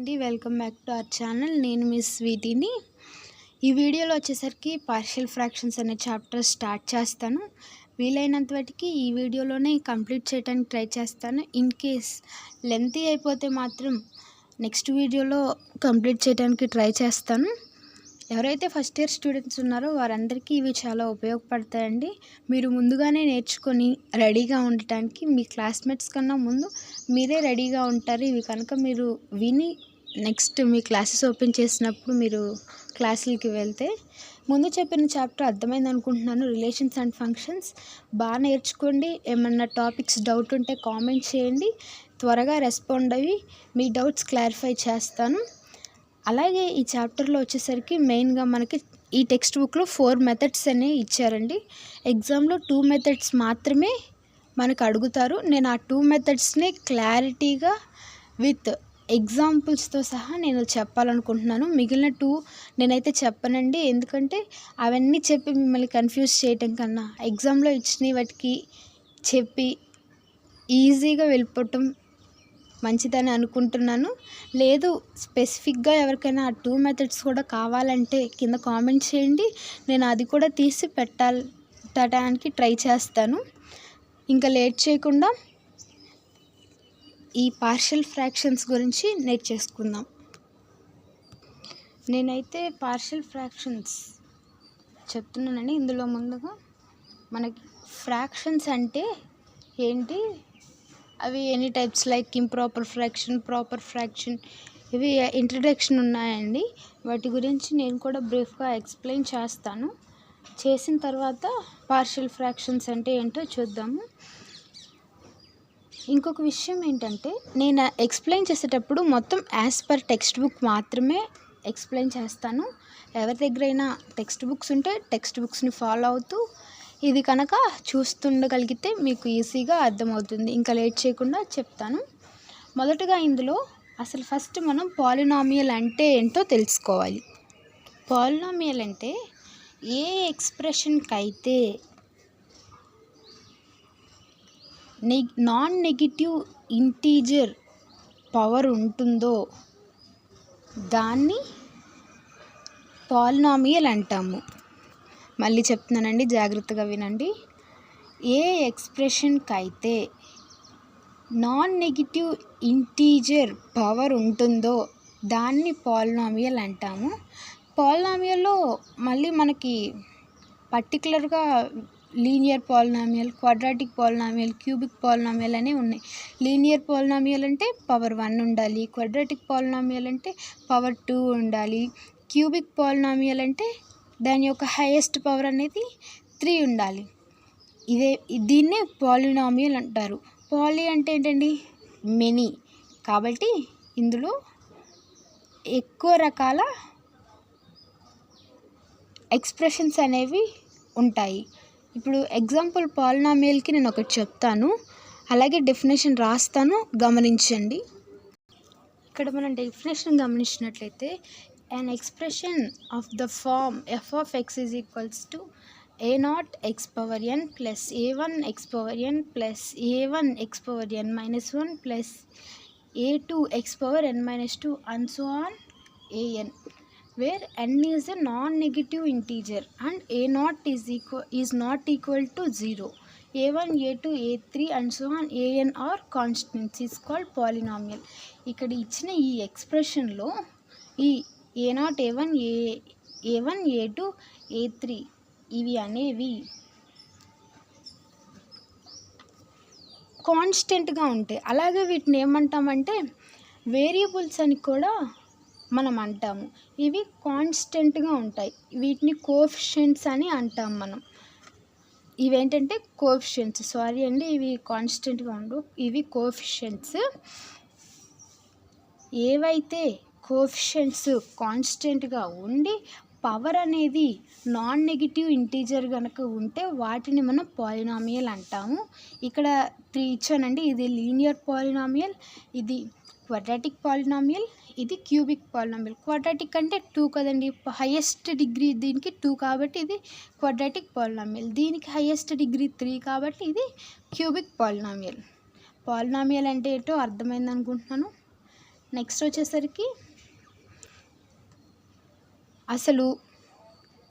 అండి, welcome back to our channel. నేను మీ స్వీటీని. ఈ వీడియోలో వచ్చేసరికి పార్షియల్ ఫ్రాక్షన్స్ అనే చాప్టర్ స్టార్ట్ చేస్తాను. వీలైనంత వాటికి ఈ వీడియోలోనే కంప్లీట్ చేయడానికి ట్రై చేస్తాను. ఇన్ కేస్ లెంతీ అయిపోతే మాత్రం నెక్స్ట్ వీడియోలో కంప్లీట్ చేయడానికి ట్రై చేస్తాను. ఎవరైతే ఫస్ట్ ఇయర్ స్టూడెంట్స్ ఉన్నారో వారందరికీ ఇవి చాలా ఉపయోగపడతాయండి. మీరు ముందుగానే నేర్చుకొని రెడీగా ఉండటానికి మీ క్లాస్మేట్స్ కన్నా ముందు మీరే రెడీగా ఉంటారు. ఇవి కనుక మీరు విని నెక్స్ట్ మీ క్లాసెస్ ఓపెన్ చేసినప్పుడు మీరు క్లాసులకి వెళ్తే ముందు చెప్పిన చాప్టర్ అర్థమైంది అనుకుంటున్నాను. రిలేషన్స్ అండ్ ఫంక్షన్స్ బాగా నేర్చుకోండి. ఏమన్నా టాపిక్స్ డౌట్ ఉంటే కామెంట్ చేయండి. త్వరగా రెస్పాండ్ అయ్యి మీ డౌట్స్ క్లారిఫై చేస్తాను. అలాగే ఈ చాప్టర్లో వచ్చేసరికి మెయిన్గా మనకి ఈ టెక్స్ట్ బుక్లో 4 మెథడ్స్ అనేవి ఇచ్చారండి. ఎగ్జామ్లో 2 మెథడ్స్ మాత్రమే మనకు అడుగుతారు. నేను ఆ 2 మెథడ్స్ని క్లారిటీగా విత్ ఎగ్జాంపుల్స్తో సహా నేను చెప్పాలనుకుంటున్నాను. మిగిలిన 2 నేనైతే చెప్పనండి. ఎందుకంటే అవన్నీ చెప్పి మిమ్మల్ని కన్ఫ్యూజ్ చేయటం కన్నా ఎగ్జామ్లో ఇచ్చిన వాటికి చెప్పి ఈజీగా వెళ్ళిపోవటం మంచిదని అనుకుంటున్నాను. లేదు స్పెసిఫిక్గా ఎవరికైనా ఆ 2 మెథడ్స్ కూడా కావాలంటే కింద కామెంట్ చేయండి. నేను అది కూడా తీసి పెట్టడానికి ట్రై చేస్తాను. ఇంకా లేట్ చేయకుండా ఈ పార్షియల్ ఫ్రాక్షన్స్ గురించి నేర్చేసుకుందాం. నేనైతే పార్షియల్ ఫ్రాక్షన్స్ చెప్తున్నానండి. ఇందులో ముందుగా మనకి ఫ్రాక్షన్స్ అంటే ఏంటి, అవి any types like improper fraction, proper fraction, ఇవి ఇంట్రడక్షన్ ఉన్నాయండి. వాటి గురించి నేను కూడా బ్రీఫ్గా ఎక్స్ప్లెయిన్ చేస్తాను. చేసిన తర్వాత పార్షియల్ ఫ్రాక్షన్స్ అంటే ఏంటో చూద్దాము. ఇంకొక విషయం ఏంటంటే నేను ఎక్స్ప్లెయిన్ చేసేటప్పుడు మొత్తం యాజ్ పర్ టెక్స్ట్ బుక్ మాత్రమే ఎక్స్ప్లెయిన్ చేస్తాను. ఎవరి దగ్గరైనా టెక్స్ట్ బుక్స్ ఉంటే టెక్స్ట్ బుక్స్ని ఫాలో అవుతూ ఇది కనుక చూస్తుండగలిగితే మీకు ఈజీగా అర్థమవుతుంది. ఇంకా లేట్ చేయకుండా చెప్తాను. మొదటగా ఇందులో అసలు ఫస్ట్ మనం పాలినామియల్ అంటే ఏంటో తెలుసుకోవాలి. పాలినామియల్ అంటే ఏ ఎక్స్ప్రెషన్కి అయితే నాన్ నెగిటివ్ ఇంటీజర్ పవర్ ఉంటుందో దాన్ని పాలినామియల్ అంటాము. మళ్ళీ చెప్తున్నానండి, జాగ్రత్తగా వినండి. ఏ ఎక్స్ప్రెషన్కి అయితే నాన్ నెగిటివ్ ఇంటీజర్ పవర్ ఉంటుందో దాన్ని పాలినామియల్ అంటాము. పాలినామియల్లో మళ్ళీ మనకి పర్టికులర్గా linear polynomial, quadratic polynomial, cubic polynomial అనేవి ఉన్నాయి. లీనియర్ పాలినామియల్ అంటే పవర్ 1 ఉండాలి, క్వాడ్రాటిక్ పాలినామియల్ అంటే పవర్ 2 ఉండాలి, క్యూబిక్ పాలినామియల్ అంటే దాని యొక్క హైయెస్ట్ పవర్ అనేది 3 ఉండాలి. దీన్నే పాలినామియల్ అంటారు. పాలి అంటే ఏంటండి, మెనీ. కాబట్టి ఇందులో ఎక్కువ రకాల ఎక్స్ప్రెషన్స్ అనేవి ఉంటాయి. ఇప్పుడు ఎగ్జాంపుల్ పాలినామియల్కి నేను ఒకటి చెప్తాను, అలాగే డెఫినేషన్ రాస్తాను, గమనించండి. ఇక్కడ మనం డెఫినేషన్ గమనించినట్లయితే an expression of the form f of x is equals to a0 x power n plus a1 x power n plus a1 x power n minus 1 plus a2 x power n minus 2 and so on an, where n is a non-negative integer and a0 is not equal to 0. a1, a2, a3 and so on an are constants is called polynomial. ఇక్కడ ఇచ్చిన ఈ ఎక్స్ప్రెషన్లో ఈ a0, a1, a1, a2, a3 ఇవి అనేవి కాన్స్టెంట్గా ఉంటాయి. అలాగే వీటిని ఏమంటామంటే వేరియబుల్స్ అని కూడా మనం అంటాము. ఇవి కాన్స్టెంట్గా ఉంటాయి. వీటిని కోఎఫిషియెంట్స్ అని అంటాం మనం. ఇవేంటంటే కోఎఫిషియెంట్స్, సారీ అండి, ఇవి కాన్స్టెంట్గా ఉండవు, ఇవి కోఎఫిషియెంట్స్. ఏవైతే కోఎఫిషియెంట్స్ కాన్స్టెంట్గా ఉండి పవర్ అనేది నాన్ నెగిటివ్ ఇంటీజర్ కనుక ఉంటే వాటిని మనం పాలినామియల్ అంటాము. ఇక్కడ 3 ఇచ్చానండి. ఇది లీనియర్ పాలినామియల్, ఇది క్వాడ్రాటిక్ పాలినామియల్, ఇది క్యూబిక్ పాలినామియల్. క్వాడ్రాటిక్ అంటే 2 కదండి, హైయెస్ట్ డిగ్రీ దీనికి 2 కాబట్టి ఇది క్వాడ్రాటిక్ పాలినామియల్. దీనికి హైయెస్ట్ డిగ్రీ 3 కాబట్టి ఇది క్యూబిక్ పాలినామియల్. పాలినామియల్ అంటే ఏంటో అర్థమైంది అనుకుంటున్నాను. నెక్స్ట్ వచ్చేసరికి అసలు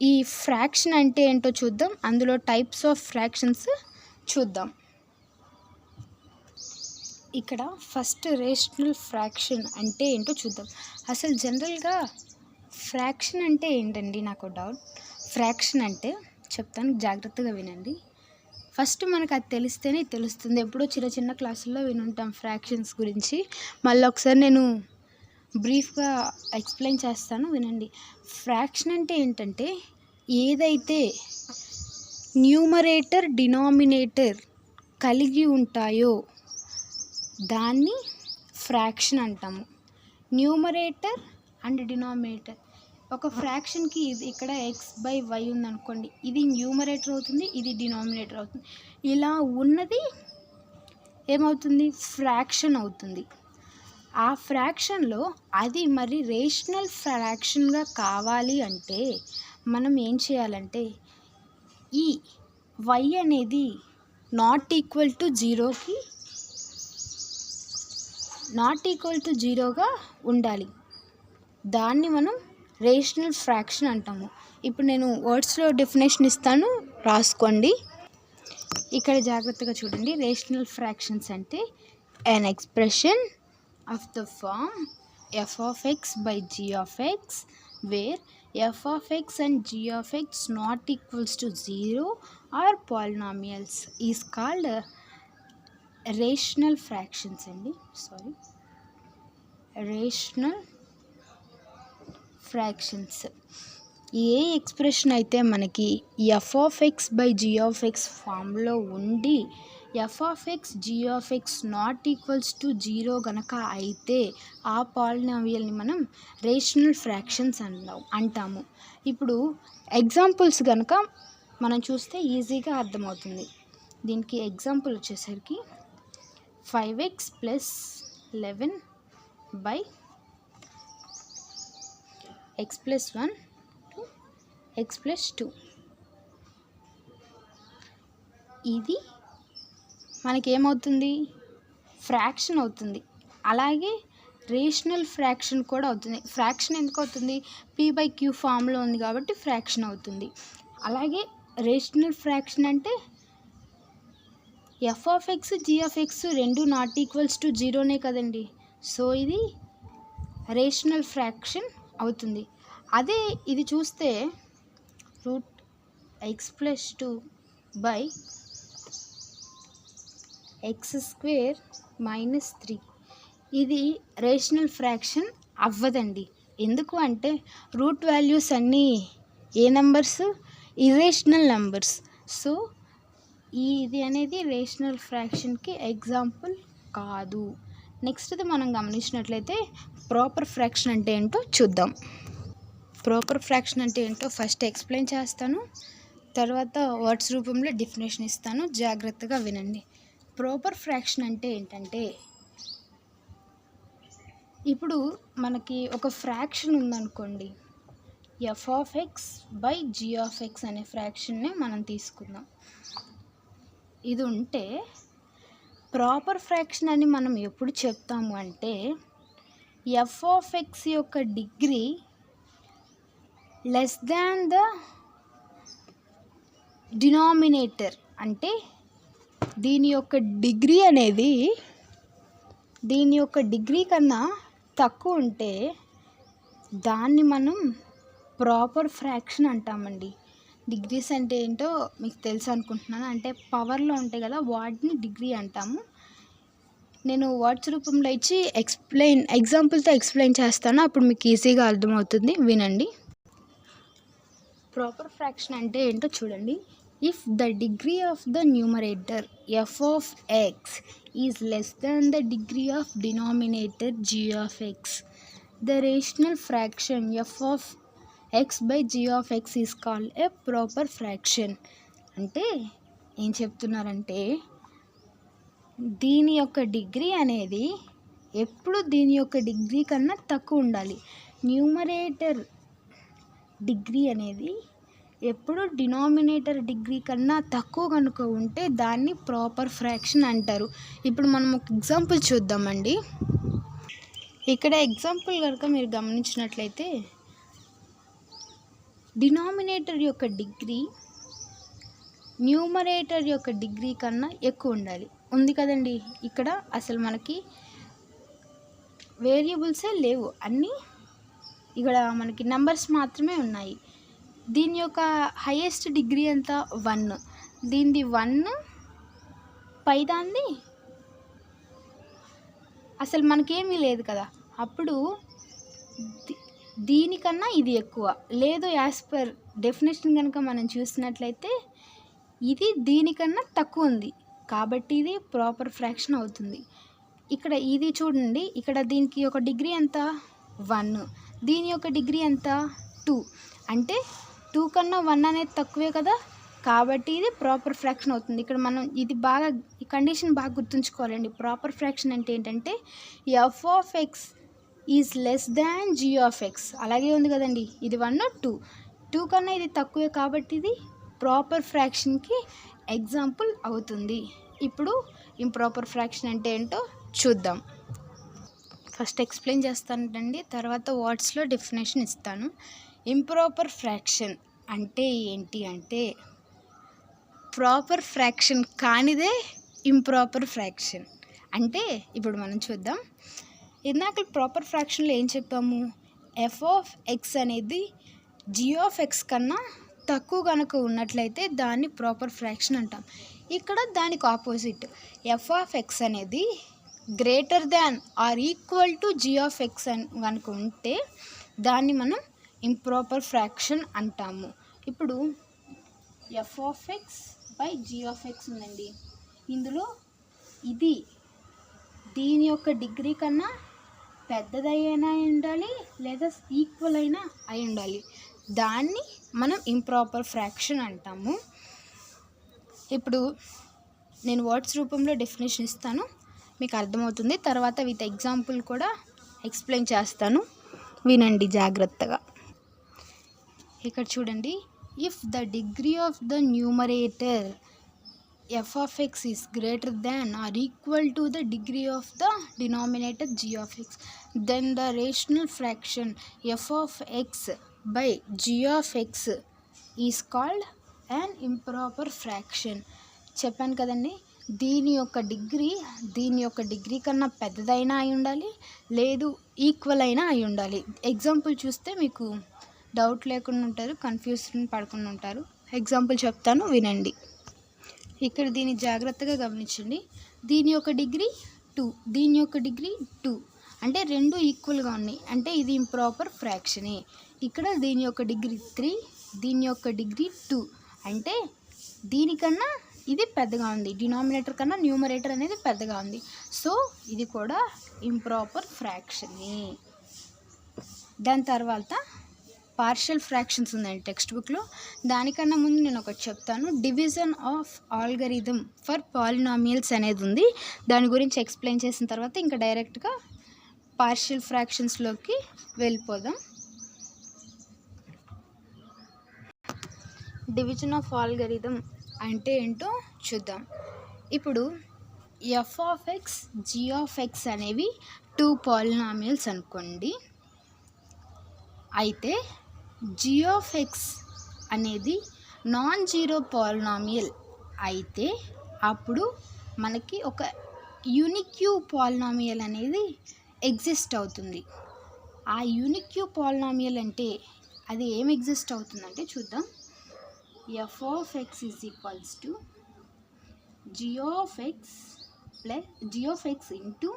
ఈ ఫ్రాక్షన్ అంటే ఏంటో చూద్దాం. అందులో టైప్స్ ఆఫ్ ఫ్రాక్షన్స్ చూద్దాం. ఇక్కడ ఫస్ట్ రేషనల్ ఫ్రాక్షన్ అంటే ఏంటో చూద్దాం. అసలు జనరల్గా ఫ్రాక్షన్ అంటే ఏంటండి, నాకు డౌట్. ఫ్రాక్షన్ అంటే చెప్తాను, జాగ్రత్తగా వినండి. ఫస్ట్ మనకు అది తెలిస్తేనే తెలుస్తుంది. ఎప్పుడో చిన్న చిన్న క్లాసుల్లో వినుంటాం ఫ్రాక్షన్స్ గురించి. మళ్ళీ ఒకసారి నేను బ్రీఫ్గా ఎక్స్ప్లెయిన్ చేస్తాను, వినండి. ఫ్రాక్షన్ అంటే ఏంటంటే ఏదైతే న్యూమరేటర్ డినామినేటర్ కలిగి ఉంటాయో దాన్ని ఫ్రాక్షన్ అంటాము. Numerator and denominator. ఒక ఫ్రాక్షన్కి ఇది ఇక్కడ x/y ఉందనుకోండి, ఇది న్యూమరేటర్ అవుతుంది, ఇది డినామినేటర్ అవుతుంది. ఇలా ఉన్నది ఏమవుతుంది, ఫ్రాక్షన్ అవుతుంది. ఆ ఫ్రాక్షన్లో అది మరి రేషనల్ ఫ్రాక్షన్గా కావాలి అంటే మనం ఏం చేయాలంటే ఈ y అనేది నాట్ ఈక్వల్ టు జీరోగా ఉండాలి. దాన్ని మనం రేషనల్ ఫ్రాక్షన్ అంటాము. ఇప్పుడు నేను వర్డ్స్లో డెఫినేషన్ ఇస్తాను, రాసుకోండి. ఇక్కడ జాగ్రత్తగా చూడండి. రేషనల్ ఫ్రాక్షన్స్ అంటే an expression of the form f of x by g of x where f of x and g of x not equals to 0 or polynomials is called rational fractions అండి. Rational fractions. ఏ expression అయితే మనకి f of x by g of x ఫామ్లో ఉండి f of x g of x not equals to 0 గనక అయితే ఆ పాలినామియల్ని మనం రేషనల్ ఫ్రాక్షన్స్ అంటాము. ఇప్పుడు ఎగ్జాంపుల్స్ కనుక మనం చూస్తే ఈజీగా అర్థమవుతుంది. దీనికి ఎగ్జాంపుల్ వచ్చేసరికి 5x + 11 by x + 1 to x + 2. ఇది మనకేమవుతుంది, ఫ్రాక్షన్ అవుతుంది. అలాగే రేషనల్ ఫ్రాక్షన్ కూడా అవుతుంది. ఫ్రాక్షన్ ఎందుకు అవుతుంది, p/q ఫామ్లో ఉంది కాబట్టి ఫ్రాక్షన్ అవుతుంది. అలాగే రేషనల్ ఫ్రాక్షన్ అంటే f of x g of x రెండు నాట్ ఈక్వల్స్ టు 0నే కదండి. సో ఇది రేషనల్ ఫ్రాక్షన్ అవుతుంది. అదే ఇది చూస్తే √x + 2 by x² - 3 ఇది రేషనల్ ఫ్రాక్షన్ అవ్వదండి. ఎందుకు అంటే రూట్ వాల్యూస్ అన్నీ ఏ నెంబర్స్, ఇర్రేషనల్ నెంబర్స్. సో ఇది అనేది రేషనల్ ఫ్రాక్షన్కి ఎగ్జాంపుల్ కాదు. నెక్స్ట్ది మనం గమనించినట్లయితే ప్రాపర్ ఫ్రాక్షన్ అంటే ఏంటో చూద్దాం. ప్రాపర్ ఫ్రాక్షన్ అంటే ఏంటో ఫస్ట్ ఎక్స్ప్లెయిన్ చేస్తాను, తర్వాత వర్డ్స్ రూపంలో డెఫినేషన్ ఇస్తాను, జాగ్రత్తగా వినండి. ప్రాపర్ ఫ్రాక్షన్ అంటే ఏంటంటే ఇప్పుడు మనకి ఒక ఫ్రాక్షన్ ఉందనుకోండి, f of x by g of x అనే ఫ్రాక్షన్నే మనం తీసుకుందాం. ఇది ఉంటే ప్రాపర్ ఫ్రాక్షన్ అని మనం ఎప్పుడు చెప్తాము అంటే ఎఫ్ ఆఫ్ ఎక్స్ యొక్క degree less than the denominator. అంటే దీని యొక్క డిగ్రీ కన్నా తక్కువ ఉంటే దాన్ని మనం ప్రాపర్ ఫ్రాక్షన్ అంటామండి. డిగ్రీస్ అంటే ఏంటో మీకు తెలుసు అనుకుంటున్నాను. అంటే పవర్లో ఉంటాయి కదా, వాటిని డిగ్రీ అంటాము. నేను వర్డ్స్ రూపంలో ఇచ్చి ఎగ్జాంపుల్తో ఎక్స్ప్లెయిన్ చేస్తాను, అప్పుడు మీకు ఈజీగా అర్థమవుతుంది, వినండి. ప్రాపర్ ఫ్రాక్షన్ అంటే ఏంటో చూడండి. If the degree of the numerator f of x is less than the degree of denominator g of x, the rational fraction f of x by g of x is called a proper fraction. అంటే ఏం చెప్తున్నారంటే దీని యొక్క degree అనేది ఎప్పుడు దీని యొక్క degree కన్నా తక్కువ ఉండాలి. న్యూమరేటర్ డిగ్రీ అనేది ఎప్పుడు డినామినేటర్ డిగ్రీ కన్నా తక్కువ కనుక ఉంటే దాన్ని ప్రాపర్ ఫ్రాక్షన్ అంటారు. ఇప్పుడు మనం ఒక ఎగ్జాంపుల్ చూద్దామండి. ఇక్కడ ఎగ్జాంపుల్ కనుక మీరు గమనించినట్లయితే డినామినేటర్ యొక్క డిగ్రీ న్యూమరేటర్ యొక్క డిగ్రీ కన్నా ఎక్కువ ఉండాలి. ఉంది కదండి, ఇక్కడ అసలు మనకి వేరియబుల్సే లేవు, అన్నీ ఇక్కడ మనకి నెంబర్స్ మాత్రమే ఉన్నాయి. దీని యొక్క హైయెస్ట్ డిగ్రీ ఎంత 1, దీనిది 1, పైదాంది అసలు మనకేమీ లేదు కదా. అప్పుడు దీనికన్నా ఇది ఎక్కువ లేదు. యాజ్ పర్ డెఫినేషన్ కనుక మనం చూసినట్లయితే ఇది దీనికన్నా తక్కువ ఉంది కాబట్టి ఇది ప్రాపర్ ఫ్రాక్షన్ అవుతుంది. ఇక్కడ ఇది చూడండి, ఇక్కడ దీనికి ఒక డిగ్రీ ఎంత 1, దీని యొక్క డిగ్రీ ఎంత 2, అంటే 2 కన్నా 1 అనేది తక్కువే కదా, కాబట్టి ఇది ప్రాపర్ ఫ్రాక్షన్ అవుతుంది. ఇక్కడ మనం ఇది బాగా ఈ కండిషన్ బాగా గుర్తుంచుకోవాలండి. ప్రాపర్ ఫ్రాక్షన్ అంటే ఏంటంటే f of x is less than g of x, అలాగే ఉంది కదండి. ఇది 1, 2 కన్నా ఇది తక్కువే కాబట్టి ఇది ప్రాపర్ ఫ్రాక్షన్కి ఎగ్జాంపుల్ అవుతుంది. ఇప్పుడు ఇంప్రాపర్ ఫ్రాక్షన్ అంటే ఏంటో చూద్దాం. ఫస్ట్ ఎక్స్ప్లెయిన్ చేస్తానండి, తర్వాత వర్డ్స్లో డెఫినేషన్ ఇస్తాను. ఇంప్రాపర్ ఫ్రాక్షన్ అంటే ఏంటి అంటే ప్రాపర్ ఫ్రాక్షన్ కానిదే ఇంప్రాపర్ ఫ్రాక్షన్. అంటే ఇప్పుడు మనం చూద్దాం. ఇందాక ప్రాపర్ ఫ్రాక్షన్లో ఏం చెప్పాము, ఎఫ్ ఆఫ్ ఎక్స్ అనేది జీ ఆఫ్ ఎక్స్ కన్నా తక్కువ కనుక ఉన్నట్లయితే దాన్ని ప్రాపర్ ఫ్రాక్షన్ అంటాం. ఇక్కడ దానికి ఆపోజిట్ ఎఫ్ ఆఫ్ ఎక్స్ అనేది greater than or equal to g of x అని కనుక ఉంటే దాన్ని మనం ఇంప్రాపర్ ఫ్రాక్షన్ అంటాము. ఇప్పుడు f of x by g of x ఉందండి. ఇందులో ఇది దీని యొక్క డిగ్రీ కన్నా పెద్దదైనా అయి ఉండాలి లేదా ఈక్వల్ అయినా అయి ఉండాలి. దాన్ని మనం ఇంప్రాపర్ ఫ్రాక్షన్ అంటాము. ఇప్పుడు నేను వర్డ్స్ రూపంలో డెఫినేషన్ ఇస్తాను, మీకు అర్థమవుతుంది. తర్వాత విత్ ఎగ్జాంపుల్ కూడా ఎక్స్ప్లెయిన్ చేస్తాను, వినండి జాగ్రత్తగా. ఇక్కడ చూడండి, if the degree of the numerator f of x is greater than or equal to the degree of the denominator g of x, then the rational fraction f of x by g of x is called an improper fraction. చెప్పాను కదండి, దీని యొక్క degree కన్నా పెద్దదైనా అయి ఉండాలి లేదు equal అయినా అయి ఉండాలి. ఎగ్జాంపుల్ చూస్తే మీకు డౌట్ లేకుండా ఉంటారు, కన్ఫ్యూజన్ పడకుండా ఉంటారు. ఎగ్జాంపుల్ చెప్తాను, వినండి. ఇక్కడ దీన్ని జాగ్రత్తగా గమనించండి. దీని యొక్క డిగ్రీ 2, దీని యొక్క డిగ్రీ 2, అంటే రెండు ఈక్వల్గా ఉన్నాయి, అంటే ఇది ఇంప్రాపర్ ఫ్రాక్షనే. ఇక్కడ దీని యొక్క డిగ్రీ 3, దీని యొక్క డిగ్రీ 2, అంటే దీనికన్నా ఇది పెద్దగా ఉంది, డినామినేటర్ కన్నా న్యూమరేటర్ అనేది పెద్దగా ఉంది. సో ఇది కూడా ఇంప్రాపర్ ఫ్రాక్షనే. దాని తర్వాత పార్షియల్ ఫ్రాక్షన్స్ ఉందండి టెక్స్ట్ బుక్లో. దానికన్నా ముందు నేను ఒకటి చెప్తాను. Division of algorithm for polynomials అనేది ఉంది. దాని గురించి ఎక్స్ప్లెయిన్ చేసిన తర్వాత ఇంకా డైరెక్ట్గా పార్షియల్ ఫ్రాక్షన్స్లోకి వెళ్ళిపోదాం. డివిజన్ ఆఫ్ ఆల్గరిథం అంటే ఏంటో చూద్దాం. ఇప్పుడు f of x, g of x అనేవి 2 పాలినామియల్స్ అనుకోండి. అయితే జీ ఆఫ్ ఎక్స్ అనేది నాన్ జీరో పాలినామియల్ అయితే అప్పుడు మనకి ఒక యూనిక్యూ పాలినామియల్ అనేది ఎగ్జిస్ట్ అవుతుంది. ఆ యూనిక్యూ పాలినామియల్ అంటే అది ఏం ఎగ్జిస్ట్ అవుతుందంటే చూద్దాం. F of x is equals to g of x into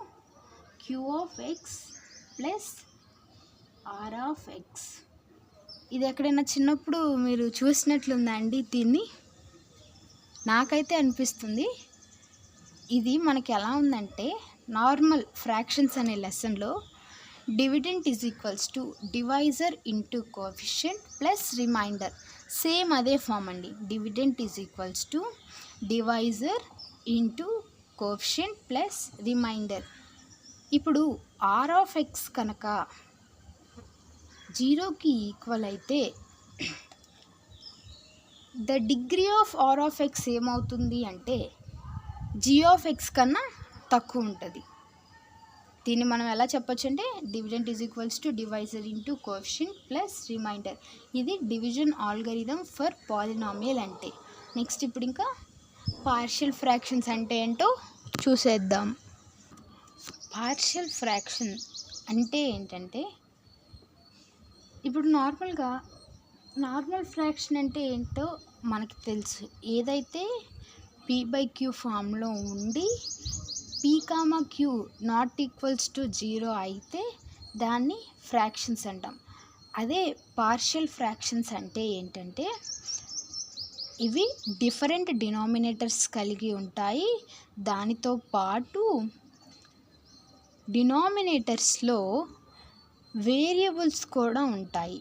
q of x plus r of x. ఇది ఎక్కడైనా చిన్నప్పుడు మీరు చూసినట్లుందా అండి? దీన్ని నాకైతే అనిపిస్తుంది. ఇది మనకి ఎలా ఉందంటే నార్మల్ ఫ్రాక్షన్స్ అనే లెసన్లో dividend is equals to divisor into coefficient plus remainder, same అదే ఫామ్ అండి. Dividend is equals to divisor into coefficient plus remainder. ఇప్పుడు ఆర్ ఆఫ్ ఎక్స్ కనుక 0కి ఈక్వల్ అయితే the degree of r of x ఏమవుతుంది అంటే జీ ఆఫ్ ఎక్స్ కన్నా తక్కువ ఉంటుంది. దీన్ని మనం ఎలా చెప్పొచ్చు అంటే dividend is equals to divisor into coefficient plus reminder. ఇది డివిజన్ ఆల్గరిథం ఫర్ పాలినామియల్ అంటే. నెక్స్ట్ ఇప్పుడు ఇంకా పార్షియల్ ఫ్రాక్షన్స్ అంటే ఏంటో చూసేద్దాం. పార్షియల్ ఫ్రాక్షన్ అంటే ఏంటంటే, ఇప్పుడు నార్మల్ ఫ్రాక్షన్ అంటే ఏంటో మనకి తెలుసు. ఏదైతే p/q ఫామ్లో ఉండి p, q not equals to 0 అయితే దాన్ని ఫ్రాక్షన్స్ అంటాం. అదే పార్షియల్ ఫ్రాక్షన్స్ అంటే ఏంటంటే, ఇవి డిఫరెంట్ డినామినేటర్స్ కలిగి ఉంటాయి. దానితో పాటు డినామినేటర్స్లో వేరియబుల్స్ కూడా ఉంటాయి.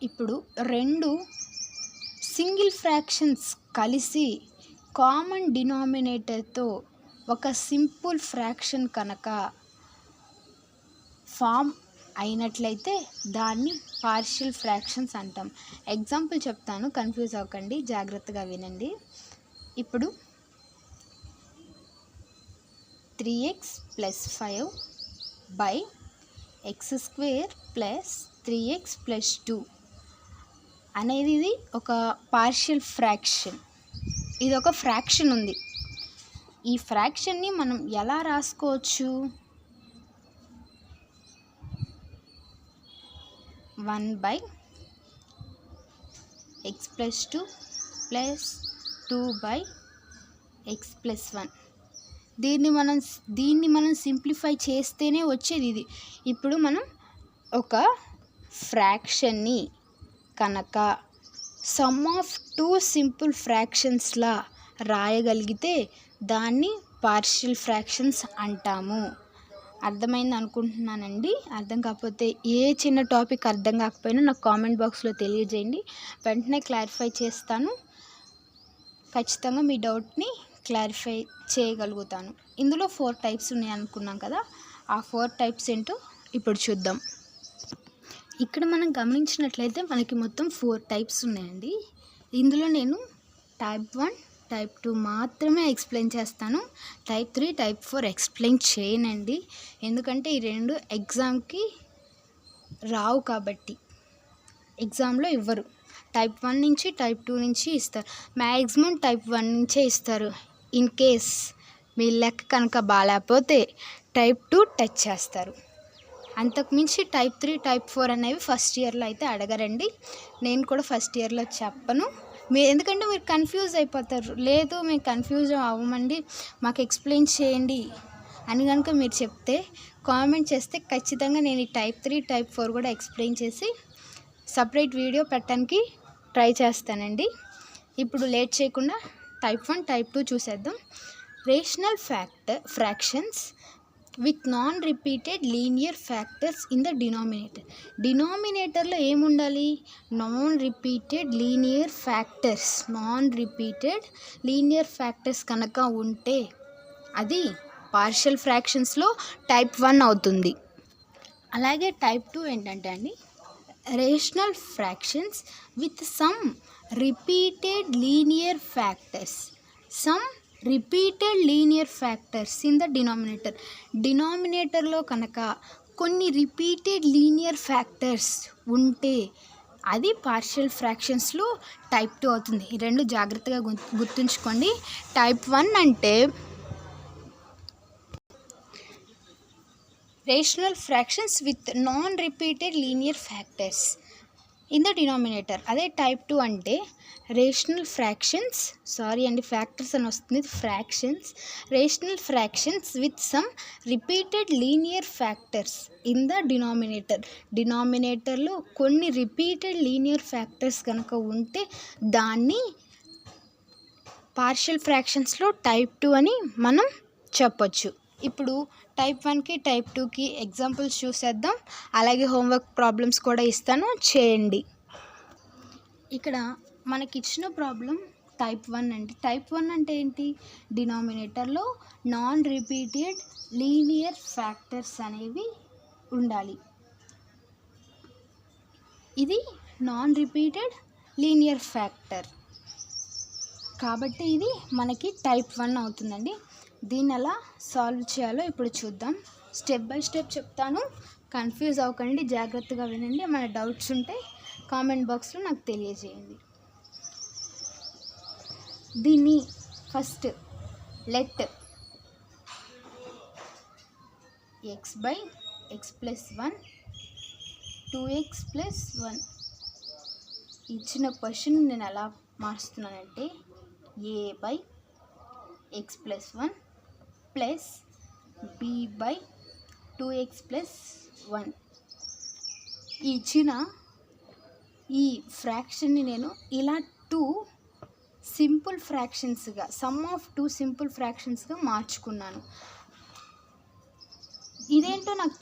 ఇప్పుడు రెండు సింగిల్ ఫ్రాక్షన్స్ కలిసి కామన్ డినామినేటర్తో ఒక సింపుల్ ఫ్రాక్షన్ కనుక ఫామ్ అయినట్లయితే దాన్ని పార్షియల్ ఫ్రాక్షన్స్ అంటాం. ఎగ్జాంపుల్ చెప్తాను, కన్ఫ్యూజ్ అవ్వకండి, జాగ్రత్తగా వినండి. ఇప్పుడు 3x + 5/x² + 3x + 2 అనేది ఇది ఒక పార్షియల్ ఫ్రాక్షన్. ఇది ఒక ఫ్రాక్షన్ ఉంది. ఈ ఫ్రాక్షన్ని మనం ఎలా రాసుకోవచ్చు? 1/x + 2 + 2/x + 1. దీన్ని మనం సింప్లిఫై చేస్తేనే వచ్చేది ఇది. ఇప్పుడు మనం ఒక ఫ్రాక్షన్ని కనుక సమ్ ఆఫ్ 2 సింపుల్ ఫ్రాక్షన్స్లా రాయగలిగితే దాన్ని పార్షియల్ ఫ్రాక్షన్స్ అంటాము. అర్థమైంది అనుకుంటున్నానండి. అర్థం కాకపోతే, ఏ చిన్న టాపిక్ అర్థం కాకపోయినా నాకు కామెంట్ బాక్స్లో తెలియజేయండి, వెంటనే క్లారిఫై చేస్తాను. ఖచ్చితంగా మీ డౌట్ని క్లారిఫై చేయగలుగుతాను. ఇందులో 4 టైప్స్ ఉన్నాయి అనుకున్నాం కదా, ఆ 4 టైప్స్ ఏంటో ఇప్పుడు చూద్దాం. ఇక్కడ మనం గమనించినట్లయితే మనకి మొత్తం 4 టైప్స్ ఉన్నాయండి. ఇందులో నేను టైప్ 1, టైప్ 2 మాత్రమే ఎక్స్ప్లెయిన్ చేస్తాను. టైప్ 3, టైప్ 4 ఎక్స్ప్లెయిన్ చేయనండి. ఎందుకంటే ఈ రెండు ఎగ్జామ్కి రావు కాబట్టి, ఎగ్జామ్లో ఇవ్వరు. టైప్ 1 నుంచి టైప్ 2 నుంచి ఇస్తారు. మ్యాక్సిమం టైప్ 1 నుంచే ఇస్తారు. ఇన్ కేస్ మీ లెక్క కనుక బాగాలేకపోతే టైప్ 2 టచ్ చేస్తారు. అంతకుమించి టైప్ 3, టైప్ 4 అనేవి ఫస్ట్ ఇయర్లో అయితే అడగరండి. నేను కూడా ఫస్ట్ ఇయర్లో చెప్పను. ఎందుకంటే మీరు కన్ఫ్యూజ్ అయిపోతారు. లేదు మేము కన్ఫ్యూజ్ అవ్వమండి, మాకు ఎక్స్ప్లెయిన్ చేయండి అని కనుక మీరు చెప్తే, కామెంట్ చేస్తే ఖచ్చితంగా నేను ఈ టైప్ 3, టైప్ 4 కూడా ఎక్స్ప్లెయిన్ చేసి సపరేట్ వీడియో పెట్టడానికి ట్రై చేస్తానండి. ఇప్పుడు లేట్ చేయకుండా టైప్ 1, టైప్ 2 చూసేద్దాం. Rational fractions with non repeated linear factors in the denominator. డినామినేటర్లో ఏముండాలి? నాన్ రిపీటెడ్ లీనియర్ ఫ్యాక్టర్స్ కనుక ఉంటే అది పార్షియల్ ఫ్రాక్షన్స్లో టైప్ 1 అవుతుంది. అలాగే టైప్ 2 ఏంటంటే అండి, rational fractions with some repeated linear factors in the denominator. డినామినేటర్లో కనుక కొన్ని రిపీటెడ్ లీనియర్ ఫ్యాక్టర్స్ ఉంటే అది పార్షియల్ ఫ్రాక్షన్స్లో టైప్ 2 అవుతుంది. ఈ రెండు జాగ్రత్తగా గుర్తుంచుకోండి. టైప్ 1 అంటే rational fractions with non repeated linear factors in the denominator. అదే టైప్ 2 అంటే రేషనల్ ఫ్రాక్షన్స్ అని వస్తుంది, rational fractions with some repeated linear factors in the denominator. డినామినేటర్లో కొన్ని రిపీటెడ్ లీనియర్ ఫ్యాక్టర్స్ కనుక ఉంటే దాన్ని పార్షియల్ ఫ్రాక్షన్స్లో టైప్ 2 అని మనం చెప్పొచ్చు. ఇప్పుడు టైప్ 1కి టైప్ 2కి ఎగ్జాంపుల్స్ చూసేద్దాం. అలాగే హోంవర్క్ ప్రాబ్లమ్స్ కూడా ఇస్తాను, చేయండి. ఇక్కడ మనకి ఇచ్చిన ప్రాబ్లం టైప్ 1 అండి. టైప్ 1 అంటే ఏంటి? డినామినేటర్లో నాన్ రిపీటెడ్ లీనియర్ ఫ్యాక్టర్స్ అనేవి ఉండాలి. ఇది నాన్ రిపీటెడ్ లీనియర్ ఫ్యాక్టర్ కాబట్టి ఇది మనకి టైప్ 1 అవుతుందండి. దీన్ని ఎలా సాల్వ్ చేయాలో ఇప్పుడు చూద్దాం. స్టెప్ బై స్టెప్ చెప్తాను, కన్ఫ్యూజ్ అవ్వకండి, జాగ్రత్తగా వినండి. మన డౌట్స్ ఉంటే కామెంట్ బాక్స్లో నాకు తెలియజేయండి. దీన్ని first let x by x plus 1 2x plus 1 ఇచ్చిన క్వశ్చన్ నేను ఎలా మార్చుతున్నానంటే a by x plus 1 plus b by 2x plus 1 ఇచ్చిన ఈ ఫ్రాక్షన్ని నేను ఇలా 2 సింపుల్ ఫ్రాక్షన్స్గా, సమ్ ఆఫ్ 2 సింపుల్ ఫ్రాక్షన్స్గా మార్చుకున్నాను. ఇదేంటో నాకు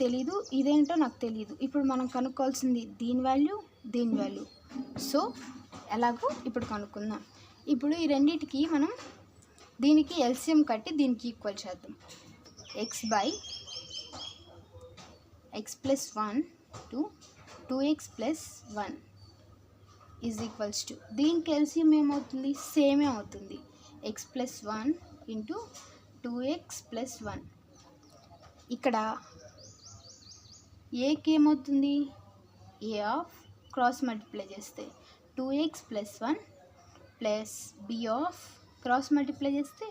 తెలీదు. ఇప్పుడు మనం కనుక్కోవాల్సింది దీని వాల్యూ. సో ఎలాగో ఇప్పుడు కనుక్కుందాం. ఇప్పుడు ఈ రెండింటికి మనం దీనికి ఎల్సిఎం కట్టి దీనికి ఈక్వల్ చేద్దాం. x by x plus 1 to 2x plus 1 is equals to, దీనికి ఎల్సిఎం ఏమవుతుంది, సేమే అవుతుంది, x plus 1 into 2x plus 1. ఇక్కడ ఏకి ఏమవుతుంది, ఏ ఆఫ్ క్రాస్ మల్టిప్లై చేస్తే 2x plus 1 plus b of cross multiply చేస్తే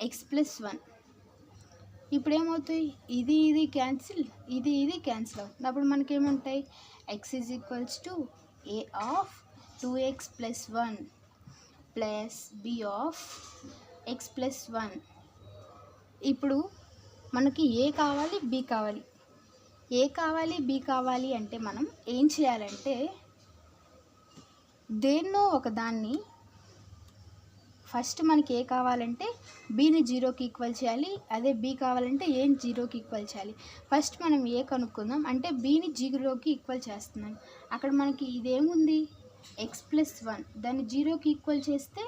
x plus 1. ఇప్పుడు ఏమవుతాయి, ఇది క్యాన్సిల్ అవుతుంది. అప్పుడు మనకేముంటాయి, x is equals to a of 2x plus 1 plus b of x plus 1. ఇప్పుడు మనకి ఏ కావాలి, బి కావాలి అంటే మనం ఏం చేయాలంటే దేన్నో ఒకదాన్ని, ఫస్ట్ మనకి ఏ కావాలంటే బీని 0కి ఈక్వల్ చేయాలి, అదే బి కావాలంటే ఏని 0కి ఈక్వల్ చేయాలి. ఫస్ట్ మనం ఏ కనుక్కుందాం, అంటే బీని 0కి ఈక్వల్ చేస్తున్నాను. అక్కడ మనకి ఇదేముంది, x plus 1, దాన్ని 0కి ఈక్వల్ చేస్తే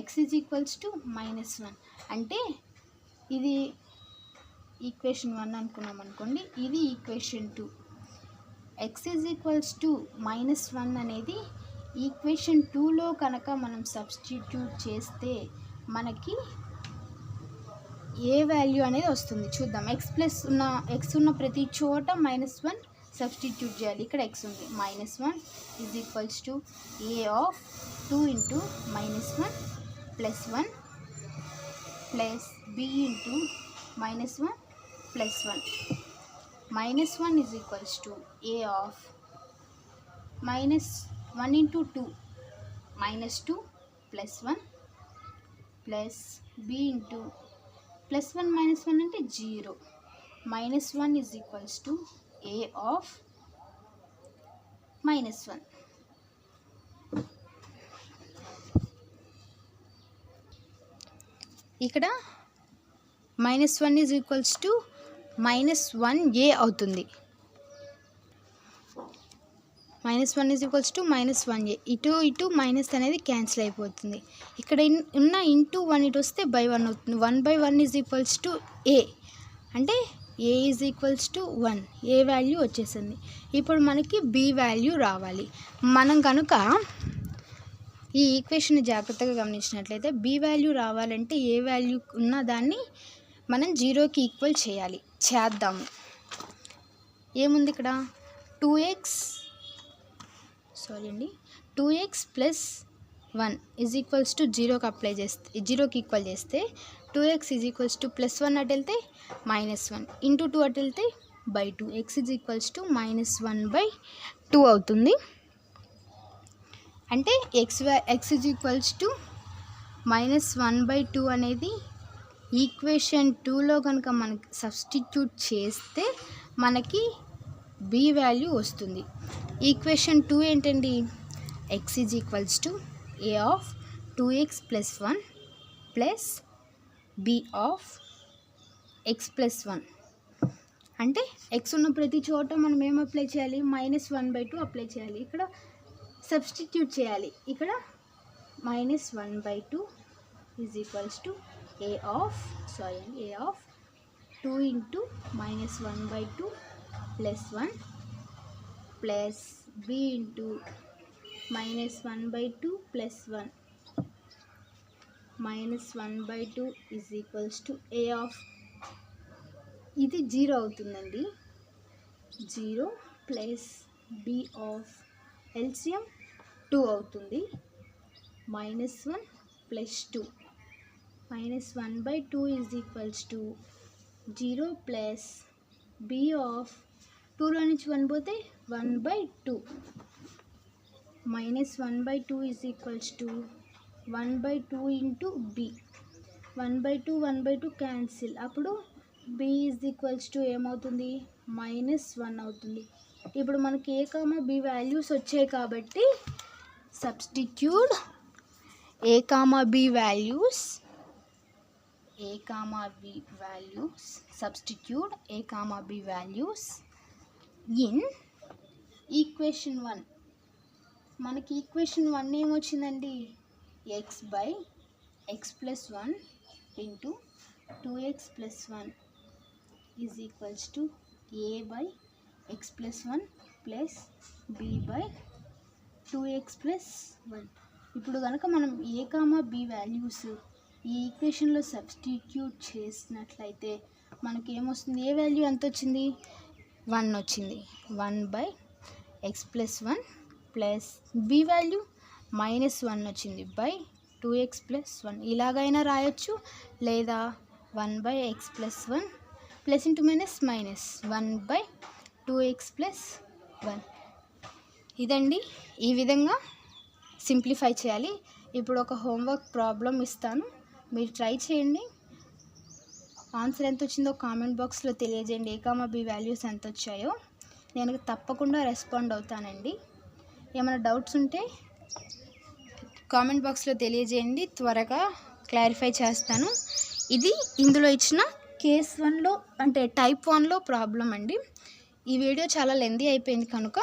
x ఈజ్ ఈక్వల్స్ టు -1. అంటే ఇది ఈక్వేషన్ 1 అనుకున్నాం అనుకోండి, ఇది equation 2. x is equals to -1 అనేది ఈక్వేషన్ 2లో కనుక మనం సబ్స్టిట్యూట్ చేస్తే మనకి ఏ వాల్యూ అనేది వస్తుంది చూద్దాం. x ఉన్న ప్రతి చోట -1 సబ్స్టిట్యూట్ చేయాలి. ఇక్కడ x ఉంది, -1 is equals to a of 2 into -1 plus 1 plus b into -1 plus 1. -1 is equals to a of -1 into 2 -2 plus 1 plus b into plus 1 -1 అంటే 0. -1 is equals to a of -1. ఇక్కడ -1 ఈజ్ ఈక్వల్స్ టు -1a అవుతుంది. -1 is equals to -1a, ఇటు minus అనేది cancel అయిపోతుంది. ఇక్కడ ఉన్న into 1 ఇటు వస్తే బై 1 అవుతుంది. 1/1 ఈజ్ ఈక్వల్స్ టు ఏ, అంటే A is equals to 1, A value వచ్చేసింది. ఇప్పుడు మనకి బి వాల్యూ రావాలి. మనం కనుక ఈ ఈక్వేషన్ జాగ్రత్తగా గమనించినట్లయితే బి వాల్యూ రావాలంటే ఏ వాల్యూ ఉన్న దాన్ని మనం 0కి ఈక్వల్ చేద్దాము. ఏముంది ఇక్కడ, 2x plus 1 is equals to 0కి ఈక్వల్ చేస్తే 2x is equals to plus 1 అటు వెళ్తే -1 ఇంటూ 2 అటు వెళ్తే /2, x ఈజ్ ఈక్వల్స్ టు -1/2 అవుతుంది. అంటే x ఈజ్ ఈక్వల్స్ టు -1/2 అనేది ఈక్వేషన్ 2లో కనుక మనకి సబ్స్టిట్యూట్ చేస్తే మనకి బి వాల్యూ వస్తుంది. ఈక్వేషన్ 2 ఏంటండి, x is equals to a of 2x plus 1 plus b of x plus 1. అంటే x ఉన్న ప్రతి చోట మనం ఏం అప్లై చేయాలి, -1/2 అప్లై చేయాలి. ఇక్కడ సబ్స్టిట్యూట్ చేయాలి. ఇక్కడ -1/2 is equals to a of 2 into -1/2 plus 1 plus b into -1/2 plus 1 -1/2 is equals to a of ఇది 0 అవుతుందండి. 0 ప్లస్ b ఆఫ్ ఎల్సిఎం 2 అవుతుంది. -1 plus 2 -1/2 is equals to 0 plus b of 2లో నుంచి 1 పోతే 1/2 -1/2 is equals to 1/2 into b. 1/2 cancel. అప్పుడు b is equals to ఏమవుతుంది? -1 అవుతుంది. ఇప్పుడు మనకి a, b వాల్యూస్ వచ్చాయి కాబట్టి substitute a, b values substitute a, b values in equation 1. మనకి equation 1 ఏమొచ్చిందండి? x plus 1 into 2x plus 1 is equals to a by x plus 1 plus b by 2x plus 1. ఇప్పుడు కనుక మనం a, b values ఈ ఈక్వేషన్లో substitute చేసినట్లయితే మనకి ఏమొస్తుంది? ఏ value ఎంత వచ్చింది? 1 వచ్చింది. 1/x plus 1 plus b value -1 వచ్చింది బై 2x plus 1. ఇలాగైనా రాయొచ్చు, లేదా 1/x plus 1 plus into minus 1/2x plus 1. ఇదండి, ఈ విధంగా సింప్లిఫై చేయాలి. ఇప్పుడు ఒక హోంవర్క్ ప్రాబ్లం ఇస్తాను, మీరు ట్రై చేయండి. ఆన్సర్ ఎంత వచ్చిందో కామెంట్ బాక్స్లో తెలియజేయండి. a, b వాల్యూస్ ఎంత వచ్చాయో నేను తప్పకుండా రెస్పాండ్ అవుతానండి. ఏమైనా డౌట్స్ ఉంటే కామెంట్ బాక్స్లో తెలియజేయండి, త్వరగా క్లారిఫై చేస్తాను. ఇది ఇందులో ఇచ్చిన కేస్ 1లో అంటే టైప్ 1లో ప్రాబ్లం అండి. ఈ వీడియో చాలా లెందీ అయిపోయింది కనుక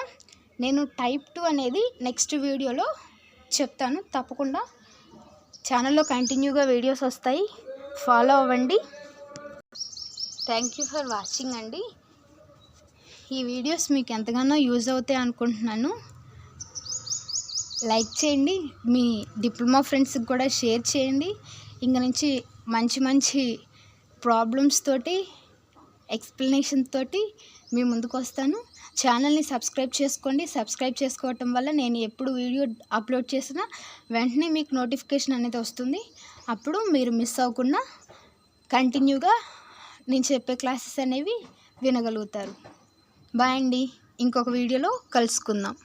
నేను టైప్ 2 అనేది నెక్స్ట్ వీడియోలో చెప్తాను. తప్పకుండా ఛానల్లో కంటిన్యూగా వీడియోస్ వస్తాయి, ఫాలో అవ్వండి. థ్యాంక్ యూ ఫర్ వాచింగ్ అండి. ఈ వీడియోస్ మీకు ఎంతగానో యూజ్ అవుతాయి అనుకుంటున్నాను. లైక్ చేయండి, మీ డిప్లొమా ఫ్రెండ్స్కి కూడా షేర్ చేయండి. ఇంక నుంచి మంచి ప్రాబ్లమ్స్ తోటి, ఎక్స్ప్లెనేషన్ తోటి మీ ముందుకు వస్తాను. ఛానల్ని సబ్స్క్రైబ్ చేసుకోండి. సబ్స్క్రైబ్ చేసుకోవటం వల్ల నేను ఎప్పుడు వీడియో అప్లోడ్ చేసినా వెంటనే మీకు నోటిఫికేషన్ అనేది వస్తుంది. అప్పుడు మీరు మిస్ అవ్వకుండా కంటిన్యూగా నేను చెప్పే క్లాసెస్ అనేవి వినగలుగుతారు. బాయ్ అండి, ఇంకొక వీడియోలో కలుసుకుందాం.